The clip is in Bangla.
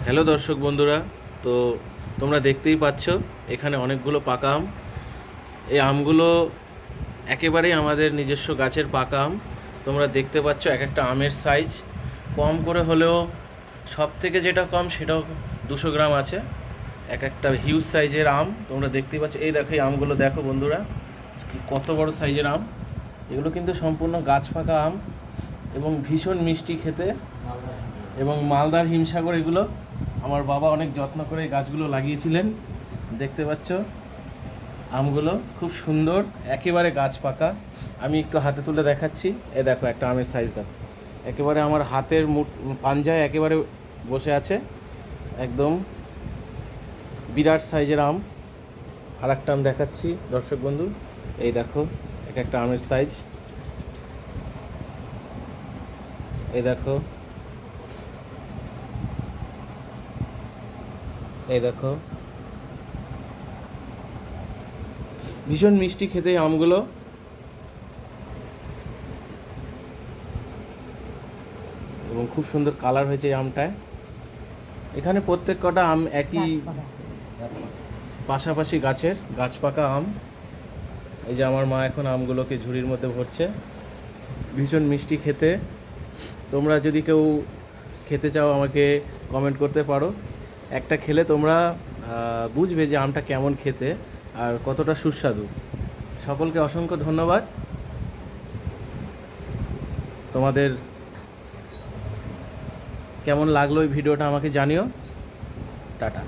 হ্যালো দর্শক বন্ধুরা, তো তোমরা দেখতেই পাচ্ছ এখানে অনেকগুলো পাকা আম। এই আমগুলো একেবারেই আমাদের নিজস্ব গাছের পাকা আম। তোমরা দেখতে পাচ্ছ এক একটা আমের সাইজ কম করে হলেও সব থেকে যেটা কম সেটাও 200 গ্রাম আছে। এক একটা হিউজ সাইজের আম তোমরা দেখতেই পাচ্ছ। এই দেখো এই আমগুলো দেখো বন্ধুরা, কত বড় সাইজের আম। এগুলো কিন্তু সম্পূর্ণ গাছ পাকা আম এবং ভীষণ মিষ্টি খেতে, এবং মালদার হিমসাগর। এগুলো আমার বাবা অনেক যত্ন করে এই গাছগুলো লাগিয়েছিলেন। দেখতে পাচ্ছ আমগুলো খুব সুন্দর, একেবারে গাছ পাকা। আমি একটু হাতে তুলে দেখাচ্ছি। এ দেখো একটা আমের সাইজ দেখো, একেবারে আমার হাতের পাঞ্জায় একেবারে বসে আছে, একদম বিরাট সাইজের আম। আর একটা আম দেখাচ্ছি দর্শক বন্ধু, এই দেখো এক একটা আমের সাইজ। এই দেখো, এই দেখো, ভীষণ মিষ্টি খেতে এই আমগুলো। এবং খুব সুন্দর কালার হয়েছে এই আমটায়। এখানে প্রত্যেক কটা আম একই পাশাপাশি গাছের গাছ পাকা আম। এই যে আমার মা এখন আমগুলোকে ঝুড়ির মধ্যে ভরছে। ভীষণ মিষ্টি খেতে। তোমরা যদি কেউ খেতে চাও আমাকে কমেন্ট করতে পারো। একটা খেলে তোমরা বুঝবে যে আমটা কেমন খেতে আর কতটা সুস্বাদু। সকলকে অসংখ্য ধন্যবাদ। তোমাদের কেমন লাগলো এই ভিডিওটা আমাকে জানিও। টাটা।